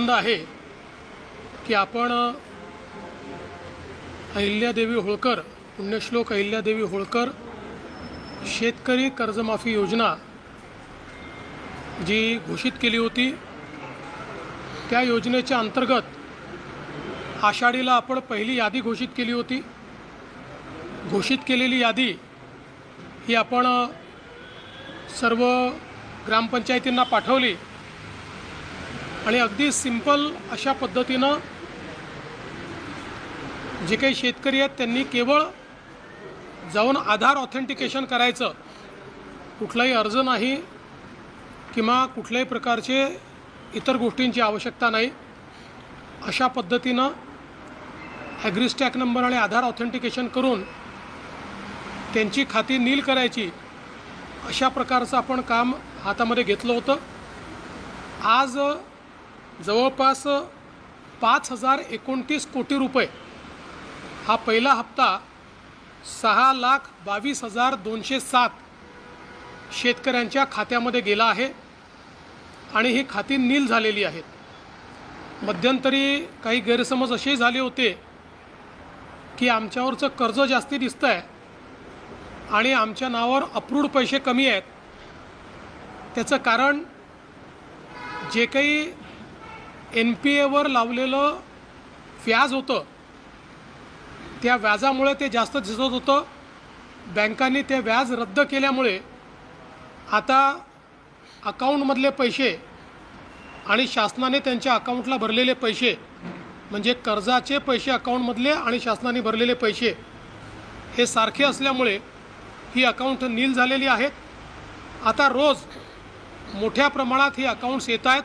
आनंद आहे की आपण अहिल्यादेवी होळकर, पुण्यश्लोक अहिल्यादेवी होळकर शेतकरी कर्जमाफी योजना जी घोषित केली होती, त्या योजनेच्या अंतर्गत आषाढीला आपण पहिली यादी घोषित केली होती। घोषित केलेली यादी ही आपण सर्व ग्रामपंचायतींना पाठवली आणि अगदी सिंपल अशा पद्धतीनं जे काही शेतकरी आहेत त्यांनी केवळ जाऊन आधार ऑथेंटिकेशन करायचं, कुठलाही अर्ज नाही किंवा कुठल्याही प्रकारचे इतर गोष्टींची आवश्यकता नाही। अशा पद्धतीनं ॲग्रीस्टॅक नंबर आणि आधार ऑथेंटिकेशन करून त्यांची खाती नील करायची, अशा प्रकारचं आपण काम हातामध्ये घेतलं होतं। आज जवळपास 5,029 कोटी रुपये हा पहिला हप्ता 6,22,207 शेतकऱ्यांच्या खात्यामध्ये गेला आहे आणि ही खाती नील झालेली आहेत। मध्यंतरी काही गैरसमज असे झाले होते की आमच्यावरचं कर्ज जास्ती दिसतं आहे आणि आमच्या नावावर अप्रूव्ड पैसे कमी आहेत। त्याचं कारण जे काही NPAवर लावलेलं व्याज होतं, त्या व्याजामुळे ते जास्त दिसत होतं। बँकांनी ते व्याज रद्द केल्यामुळे आता अकाउंटमधले पैसे आणि शासनाने त्यांच्या अकाउंटला भरलेले पैसे, म्हणजे कर्जाचे पैसे अकाउंटमधले आणि शासनाने भरलेले पैसे हे सारखे असल्यामुळे ही अकाउंट नील झालेली आहेत। आता रोज मोठ्या प्रमाणात ही अकाउंट्स येत आहेत।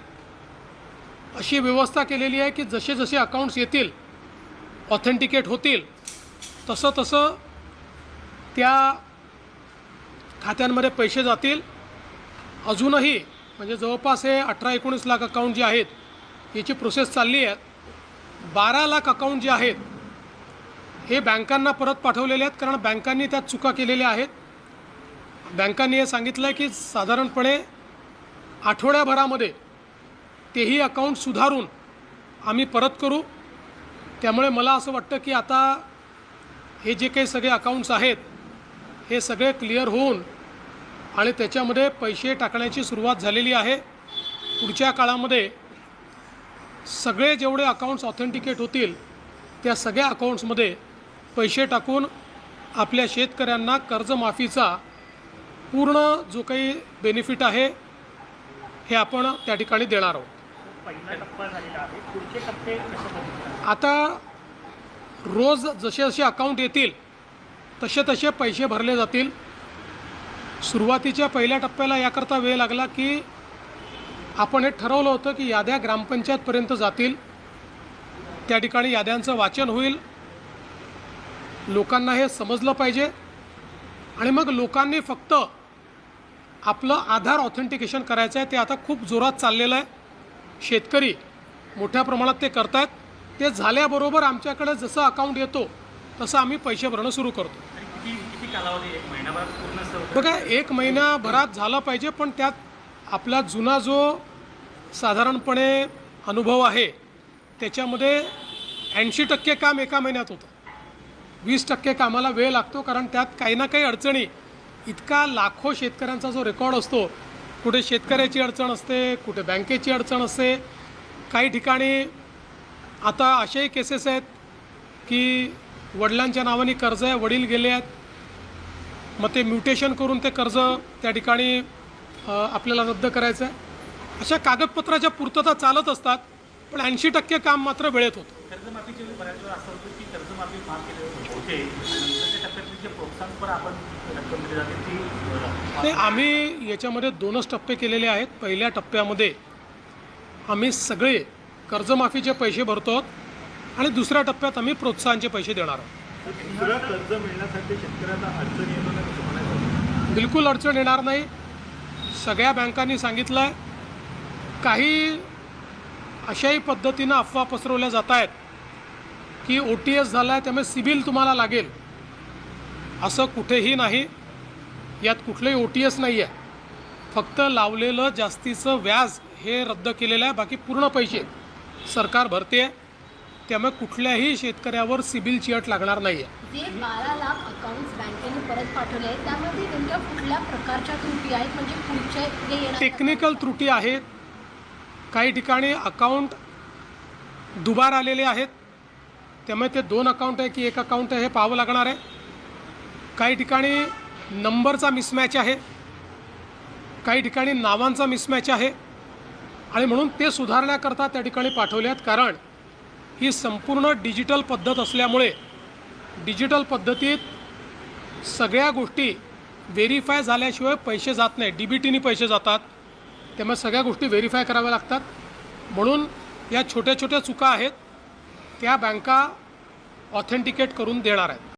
अशी व्यवस्था केलेली आहे की जसे जसे अकाउंट्स येतील, ऑथेंटिकेट होतील, तसं तसं त्या खात्यांमध्ये पैसे जातील। अजूनही म्हणजे जवळपास हे 18-19 लाख अकाउंट जे आहेत याची प्रोसेस चालली आहे। 12 लाख अकाउंट जे आहेत हे बँकांना परत पाठवलेले आहेत, कारण बँकांनी त्यात चुका केलेल्या आहेत। बँकांनी हे सांगितलं आहे की साधारणपणे आठवड्याभरामध्ये तेही अकाउंट सुधारून आम्ही परत करू। त्यामुळे मला असं वाटतं की आता हे जे काही सगळे अकाउंट्स आहेत हे सगळे क्लिअर होऊन आणि त्याच्यामध्ये पैसे टाकण्याची सुरुवात झालेली आहे। पुढच्या काळामध्ये सगळे जेवढे अकाउंट्स ऑथेंटिकेट होतील त्या सगळ्या अकाउंट्समध्ये पैसे टाकून आपल्या शेतकऱ्यांना कर्जमाफीचा पूर्ण जो काही बेनिफिट आहे हे आपण त्या ठिकाणी देणार आहोत। आता रोज जसे जसे अकाउंट येतील तसे तसे पैसे भरले जातील। सुरुवातीच्या पहिल्या टप्प्याला याकरता वेळ लागला की आपण हे ठरवलं होतं की याद्या ग्रामपंचायतपर्यंत जातील, त्या ठिकाणी याद्यांचं वाचन होईल, लोकांना हे समजलं पाहिजे आणि मग लोकांनी फक्त आपलं आधार ऑथेंटिकेशन करायचं आहे। ते आता खूप जोरात चाललेलं आहे। शेतकरी मोठ्या प्रमाणात ते करत आहेत। ते झाल्याबरोबर आमच्याकडे जसं अकाउंट येतो तसं आम्ही पैसे भरणं सुरू करतो। किती कालावधी? 1 महिनाभरात पूर्ण? बघा, 1 महिन्याभरात झालं पाहिजे, पण त्यात आपला जुना जो साधारणपणे अनुभव आहे त्याच्यामध्ये 80% काम एका महिन्यात होतं। 20% कामाला वेळ लागतो, कारण त्यात काही ना काही अडचणी, इतका लाखो शेतकऱ्यांचा जो रेकॉर्ड असतो, कुठे शेतकऱ्याची अडचण असते, कुठे बँकेची अडचण असते। काही ठिकाणी आता अशाही केसेस आहेत की वडिलांच्या नावाने कर्ज आहे, वडील गेले आहेत, मग ते म्युटेशन करून ते कर्ज त्या ठिकाणी आपल्याला रद्द करायचं आहे। अशा कागदपत्राच्या पूर्तता चालत असतात, पण 80% काम मात्र वेळेत होतं। कर्जमाफीचे बऱ्याच वेळा असं होतं की कर्जमाफी माफ केले होते आणि नंतरच्या टप्प्यातली जे प्रोत्साहन पण आपण रक्कम दिली जाते ती नाही, आम्ही याच्यामध्ये 2च टप्पे केलेले आहेत। पहिल्या टप्प्यामध्ये आम्ही सगळे कर्जमाफीचे पैसे भरतो आणि दुसऱ्या टप्प्यात आम्ही प्रोत्साहनचे पैसे देणार आहोत। दुसरं कर्ज मिळण्यासाठी शेतकऱ्यांना अडचण येतो ना, कसं म्हणायचं? बिलकुल अडचण येणार नाही। सगळ्या बँकांनी सांगितलं आहे। काही अशाही पद्धतीनं अफवा पसरवल्या जात आहेत की OTS झाला आहे त्यामुळे सिबिल तुम्हाला लागेल, असं कुठेही नाही। यात कुठलंही OTS नाही आहे, फक्त लावलेलं जास्तीचं व्याज हे रद्द केलेलं आहे, बाकी पूर्ण पैसे सरकार भरते, त्यामुळे कुठल्याही शेतकऱ्यावर सिबिलची अट लागणार नाही आहे. जे 12 लाख अकाउंट्स बँकेने परत पाठवले आहेत त्यामध्ये नेमक्या कुठल्या प्रकारच्या त्रुटी आहेत, म्हणजे पुढचे जे येणार टेक्निकल त्रुटी आहेत. काही ठिकाणी अकाउंट दुबार आलेले आहेत, त्यामुळे ते 2 अकाउंट आहे की 1 अकाउंट आहे हे पाहावं लागणार आहे. काही ठिकाणी नंबरचा मिसमॅच आहे, काही ठिकाणी नावांचा मिसमॅच आहे आणि म्हणून ते सुधारण्याकरता त्या ठिकाणी पाठवले आहेत. कारण ही संपूर्ण डिजिटल पद्धत असल्यामुळे डिजिटल पद्धतीत सगळ्या गोष्टी व्हेरीफाय झाल्याशिवाय पैसे जात नाही, DBTनी पैसे जातात. त्यामुळे सगळ्या गोष्टी व्हेरीफाय कराव्या लागतात. म्हणून या छोट्या छोट्या चुका आहेत त्या बँका ऑथेंटिकेट करून देणार आहेत.